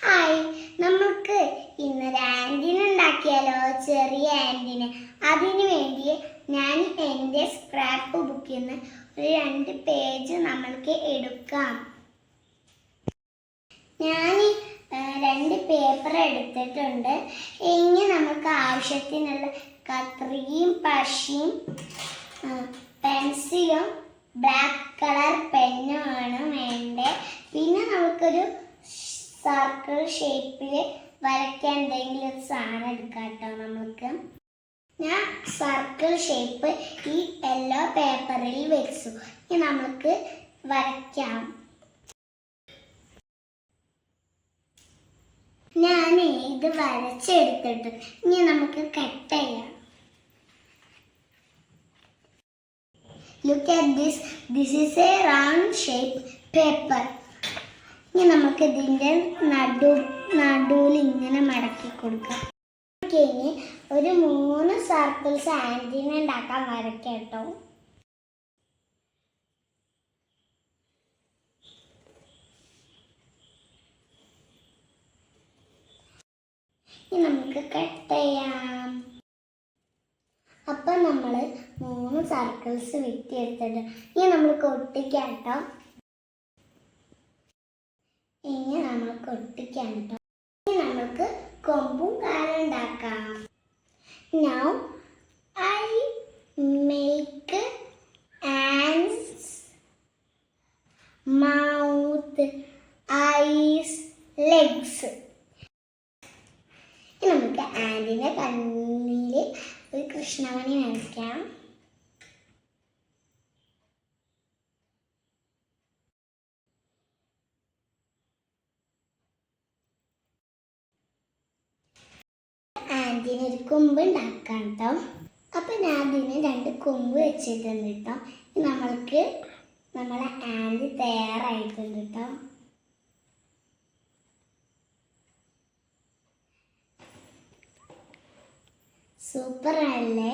Hi, നമുക്ക് ഇന്നൊരു ആൻറ്റിനെ ഉണ്ടാക്കിയാലോ? ചെറിയ ആൻറ്റിനെ. അതിനു വേണ്ടി ഞാൻ എൻ്റെ സ്ക്രാപ്പ് ബുക്കിൽ നിന്ന് ഒരു 2 പേജ് നമ്മൾക്ക് എടുക്കാം. ഞാൻ 2 പേപ്പർ എടുത്തിട്ടുണ്ട്. ഇനി നമുക്ക് ആവശ്യത്തിനുള്ള കത്രികയും പശയും പെൻസിലും ബ്ലാക്ക് കളർ പെന്നുമാണ് വേണ്ടത്. പിന്നെ നമുക്കൊരു സർക്കിൾ ഷേപ്പിൽ വരയ്ക്കാൻ എന്തെങ്കിലും ഒരു സാധനം എടുക്കാം കേട്ടോ. നമുക്ക് ഞാൻ സർക്കിൾ ഷേപ്പ് ഈ യെല്ലോ പേപ്പറിൽ വെച്ചു. ഇനി നമുക്ക് വരയ്ക്കാം. ഞാൻ ഇത് വരച്ചെടുത്തിട്ട് ഇനി നമുക്ക് കട്ട് ചെയ്യാം. Look at this. This is a round shape paper. ഇനി നമുക്ക് ഇതിൻ്റെ നടുവിൽ ഇങ്ങനെ മടക്കി കൊടുക്കാം. ഇനി ഒരു 3 സർക്കിൾസ് ആൻറ്റിനെ ഉണ്ടാക്കാൻ വരയ്ക്കാം കേട്ടോ. ഇനി നമുക്ക് കട്ട് ചെയ്യാം. അപ്പം നമ്മൾ 3 സർക്കിൾസ് വെട്ടിയെടുത്തിട്ട് ഇനി നമ്മൾക്ക് ഒട്ടിക്കാം കേട്ടോ. ഇനി നമ്മൾക്ക് ഒട്ടിക്കാം കേട്ടോ. ഇനി നമ്മൾക്ക് കൊമ്പും കാലും ഉണ്ടാക്കാം. Now I make hands, mouth, eyes, legs. ഇനി നമുക്ക് ആൻറ്റിൻ്റെ കണ്ണിൽ ഒരു കൃഷ്ണമണി വരയ്ക്കാം. ആൻറ്റിന് ഒരു കൊമ്പ് ഉണ്ടാക്കാം കേട്ടോ. അപ്പം ഞാൻ അതിന് 2 കൊമ്പ് വെച്ചിട്ടുണ്ട് കേട്ടോ. നമ്മൾക്ക് നമ്മളെ ആൻറ്റി തയ്യാറായിട്ടുണ്ട് കേട്ടോ. സൂപ്പർ അല്ലേ?